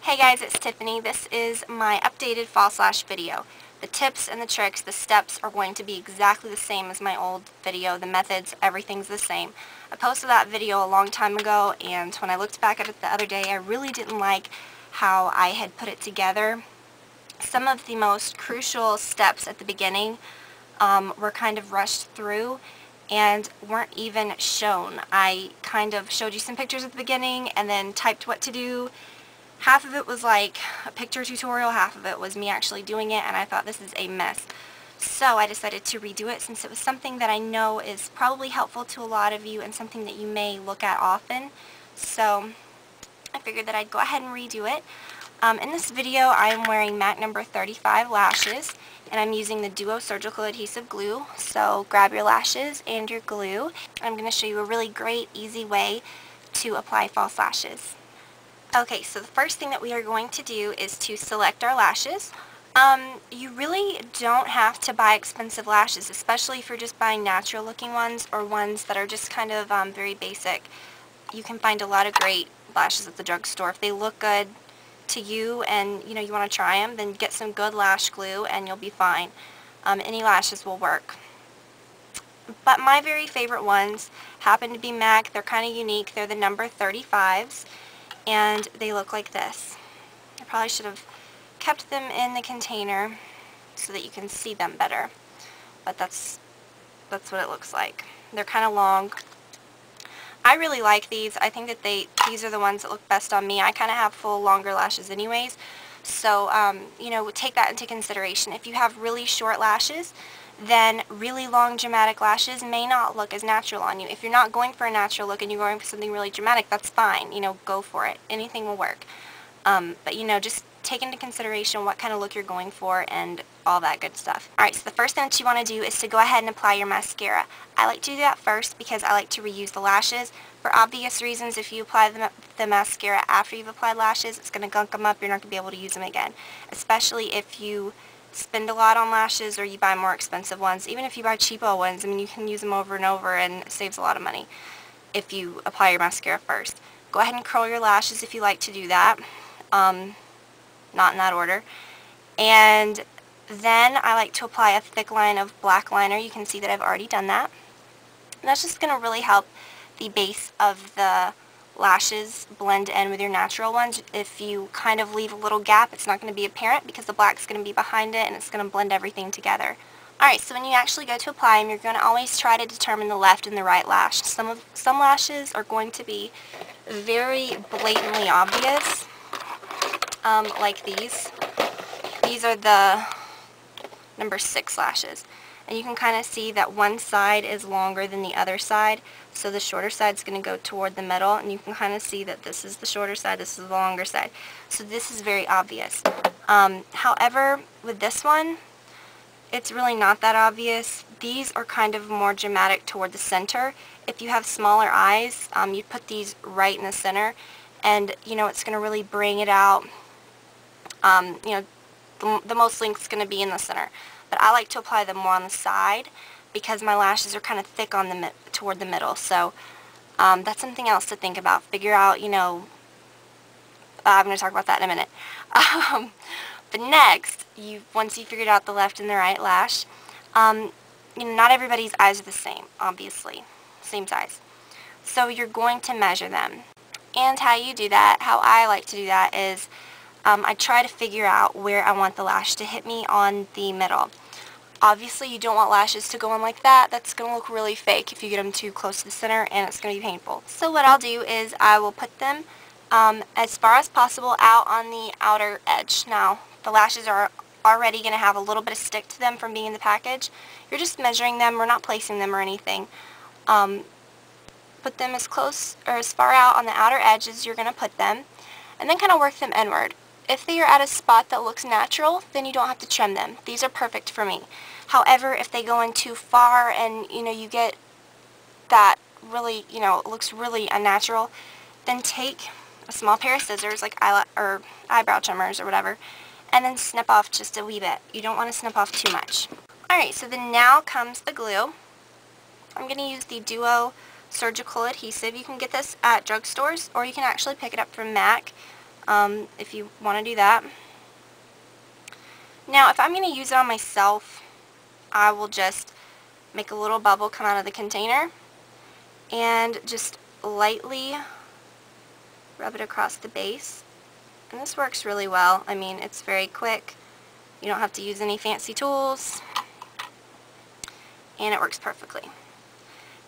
Hey guys, it's Tiffany. This is my updated false lash video. The tips and the tricks, the steps are going to be exactly the same as my old video. The methods, everything's the same. I posted that video a long time ago, and when I looked back at it the other day, I really didn't like how I had put it together. Some of the most crucial steps at the beginning were kind of rushed through and weren't even shown. I kind of showed you some pictures at the beginning and then typed what to do. Half of it was like a picture tutorial, half of it was me actually doing it, and I thought this is a mess. So I decided to redo it since it was something that I know is probably helpful to a lot of you and something that you may look at often. So I figured that I'd go ahead and redo it. In this video I am wearing MAC number 35 lashes, and I'm using the Duo Surgical Adhesive Glue. So grab your lashes and your glue. I'm going to show you a really great, easy way to apply false lashes. Okay, so the first thing that we are going to do is to select our lashes. You really don't have to buy expensive lashes, especially if you're just buying natural looking ones or ones that are just kind of very basic. You can find a lot of great lashes at the drugstore. If they look good to you and you want to try them, then get some good lash glue and you'll be fine. Any lashes will work. But my very favorite ones happen to be MAC. They're kind of unique. They're the number 35s. And they look like this. I probably should have kept them in the container so that you can see them better. But that's what it looks like. They're kind of long. I really like these. I think that these are the ones that look best on me. I kind of have full, longer lashes anyways. So, take that into consideration. If you have really short lashes, then really long dramatic lashes may not look as natural on you. If you're not going for a natural look and you're going for something really dramatic, that's fine. Go for it. Anything will work. But just take into consideration what kind of look you're going for and all that good stuff. Alright, so the first thing that you want to do is to go ahead and apply your mascara. I like to do that first because I like to reuse the lashes. For obvious reasons, if you apply the mascara after you've applied lashes, it's going to gunk them up. You're not going to be able to use them again. Especially if you spend a lot on lashes or you buy more expensive ones. Even if you buy cheapo ones, I mean, you can use them over and over and it saves a lot of money if you apply your mascara first. Go ahead and curl your lashes if you like to do that. Not in that order. And then I like to apply a thick line of black liner. You can see that I've already done that. And that's just going to really help the base of the lashes blend in with your natural ones. If you kind of leave a little gap, it's not going to be apparent because the black's going to be behind it and it's going to blend everything together. Alright, so when you actually go to apply them, you're going to always try to determine the left and the right lash. Some lashes are going to be very blatantly obvious, like these. These are the number 6 lashes. And you can kind of see that one side is longer than the other side, so the shorter side is going to go toward the middle, and you can kind of see that this is the shorter side, this is the longer side. So this is very obvious. However, with this one, it's really not that obvious. These are kind of more dramatic toward the center. If you have smaller eyes, you put these right in the center, and it's going to really bring it out. The most length is going to be in the center. But I like to apply them more on the side because my lashes are kind of thick on toward the middle. So that's something else to think about. Figure out, I'm going to talk about that in a minute. But next, once you figured out the left and the right lash, not everybody's eyes are the same, obviously. Same size. So you're going to measure them. And how you do that, how I like to do that is I try to figure out where I want the lash to hit me on the middle. Obviously, you don't want lashes to go on like that. That's going to look really fake if you get them too close to the center, and it's going to be painful. So what I'll do is I will put them as far as possible out on the outer edge. Now, the lashes are already going to have a little bit of stick to them from being in the package. You're just measuring them. We're not placing them or anything. Put them as close or as far out on the outer edge as you're going to put them, and then kind of work them inward. If they are at a spot that looks natural, then you don't have to trim them. These are perfect for me. However, if they go in too far and, you get that really, it looks really unnatural, then take a small pair of scissors, like eyebrow trimmers or whatever, and then snip off just a wee bit. You don't want to snip off too much. Alright, so then now comes the glue. I'm going to use the Duo Surgical Adhesive. You can get this at drugstores, or you can actually pick it up from MAC. if you want to do that. Now, if I'm going to use it on myself, I will just make a little bubble come out of the container and just lightly rub it across the base. And this works really well. I mean, it's very quick. You don't have to use any fancy tools. And it works perfectly.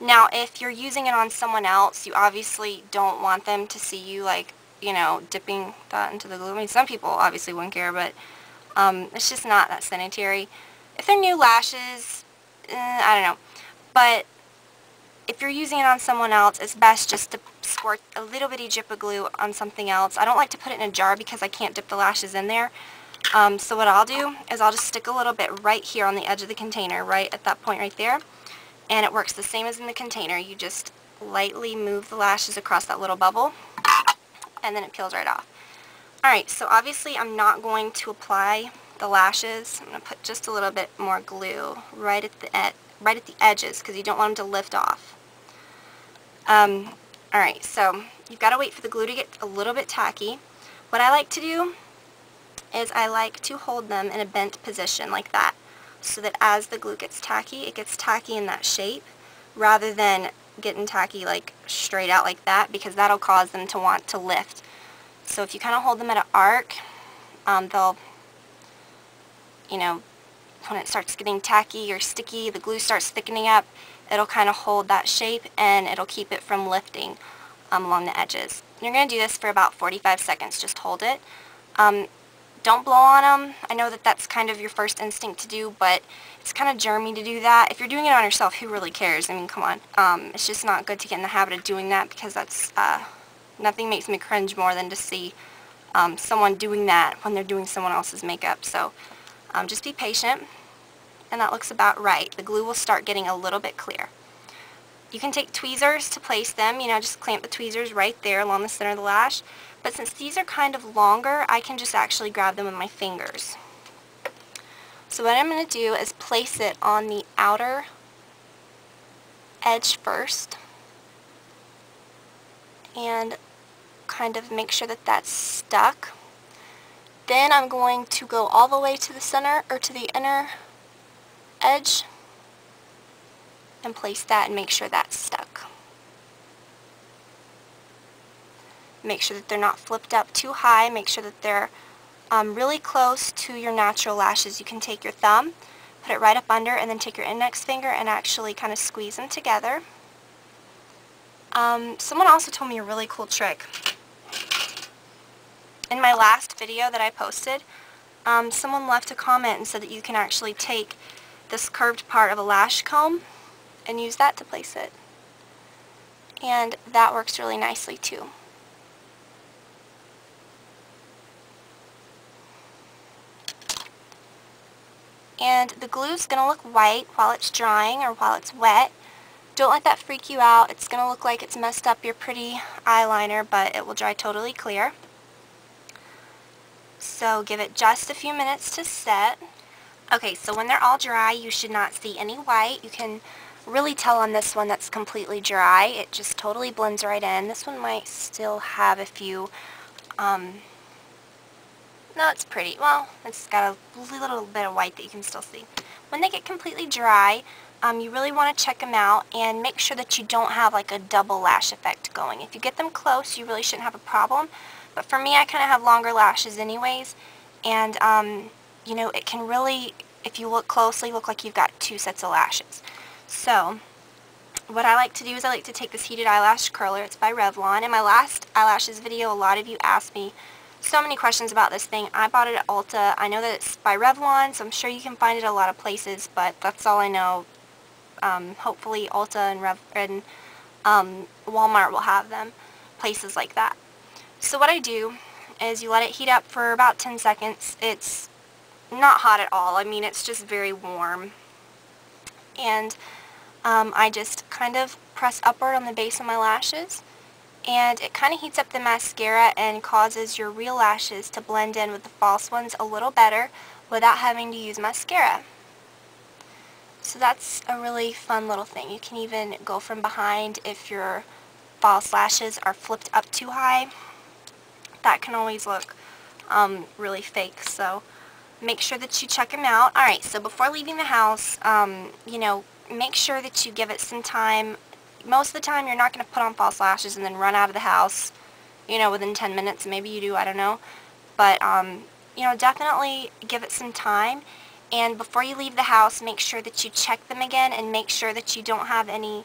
Now, if you're using it on someone else, you obviously don't want them to see you, like, you know, dipping that into the glue. I mean, some people obviously wouldn't care, but it's just not that sanitary. If they're new lashes, I don't know. But if you're using it on someone else, it's best just to squirt a little bitty drip of glue on something else. I don't like to put it in a jar because I can't dip the lashes in there. So what I'll do is I'll just stick a little bit right here on the edge of the container, right at that point right there. And it works the same as in the container. You just lightly move the lashes across that little bubble, and then it peels right off. Alright, so obviously I'm not going to apply the lashes. I'm going to put just a little bit more glue right at the edges because you don't want them to lift off. Alright, so you've got to wait for the glue to get a little bit tacky. What I like to do is I like to hold them in a bent position like that, so that as the glue gets tacky, it gets tacky in that shape rather than getting tacky like straight out like that, because that'll cause them to want to lift. So if you kind of hold them at an arc, they'll, you know, when it starts getting tacky or sticky, the glue starts thickening up, it'll kind of hold that shape and it'll keep it from lifting along the edges. You're going to do this for about 45 seconds. Just hold it. Don't blow on them. I know that that's kind of your first instinct to do, but it's kind of germy to do that. If you're doing it on yourself, who really cares? I mean, come on. It's just not good to get in the habit of doing that, because that's, nothing makes me cringe more than to see someone doing that when they're doing someone else's makeup. So just be patient, and that looks about right. The glue will start getting a little bit clear. You can take tweezers to place them, you know, just clamp the tweezers right there along the center of the lash. But since these are kind of longer, I can just actually grab them with my fingers. So what I'm going to do is place it on the outer edge first, and kind of make sure that that's stuck. Then I'm going to go all the way to the center, or to the inner edge, and place that and make sure that's stuck. Make sure that they're not flipped up too high. Make sure that they're really close to your natural lashes. You can take your thumb, put it right up under, and then take your index finger and actually kind of squeeze them together. Someone also told me a really cool trick. In my last video that I posted, someone left a comment and said that you can actually take this curved part of a lash comb and use that to place it. And that works really nicely too. And the glue's going to look white while it's drying or while it's wet. Don't let that freak you out. It's going to look like it's messed up your pretty eyeliner, but it will dry totally clear. So give it just a few minutes to set. Okay, so when they're all dry, you should not see any white. You can really tell on this one that's completely dry. It just totally blends right in. This one might still have a few, no, it's pretty. Well, it's got a little bit of white that you can still see. When they get completely dry, you really want to check them out and make sure that you don't have like a double lash effect going. If you get them close, you really shouldn't have a problem. But for me, I kind of have longer lashes anyways, and you know, it can really, if you look closely, look like you've got two sets of lashes. So what I like to do is I like to take this heated eyelash curler. It's by Revlon. In my last eyelashes video, a lot of you asked me so many questions about this thing. I bought it at Ulta. I know that it's by Revlon, so I'm sure you can find it at a lot of places, but that's all I know. Hopefully Ulta and Walmart will have them, places like that. So what I do is you let it heat up for about 10 seconds. It's not hot at all. I mean, it's just very warm. And I just kind of press upward on the base of my lashes, and it kind of heats up the mascara and causes your real lashes to blend in with the false ones a little better without having to use mascara. So that's a really fun little thing. You can even go from behind if your false lashes are flipped up too high. that can always look really fake. So make sure that you check them out. Alright, so before leaving the house, you know, make sure that you give it some time. Most of the time you're not going to put on false lashes and then run out of the house, you know, within 10 minutes. Maybe you do, I don't know. But, you know, definitely give it some time. And before you leave the house, make sure that you check them again and make sure that you don't have any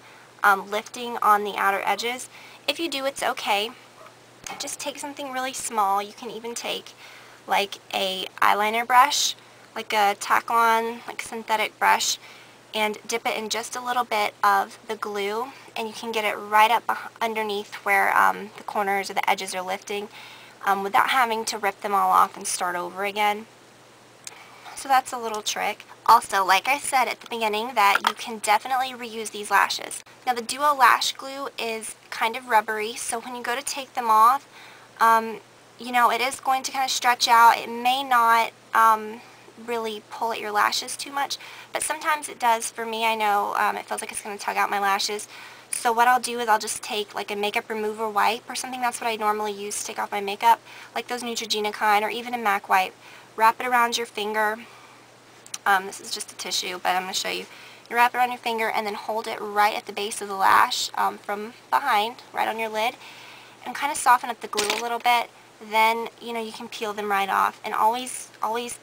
lifting on the outer edges. If you do, it's okay. Just take something really small. You can even take like a eyeliner brush, like a tack-on, like synthetic brush, and dip it in just a little bit of the glue, and you can get it right up underneath where the corners or the edges are lifting without having to rip them all off and start over again. So that's a little trick. Also, like I said at the beginning, that you can definitely reuse these lashes. Now the Duo Lash Glue is kind of rubbery, so when you go to take them off, you know, it is going to kind of stretch out. It may not really pull at your lashes too much, but sometimes it does. For me, I know it feels like it's going to tug out my lashes. So what I'll do is I'll just take like a makeup remover wipe or something. That's what I normally use to take off my makeup, like those Neutrogena kind, or even a MAC wipe. Wrap it around your finger. This is just a tissue, but I'm going to show you. You wrap it around your finger and then hold it right at the base of the lash from behind, right on your lid, and kind of soften up the glue a little bit. Then, you know, you can peel them right off, and always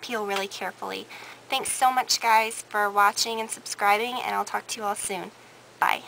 peel really carefully. Thanks so much, guys, for watching and subscribing, and I'll talk to you all soon. Bye.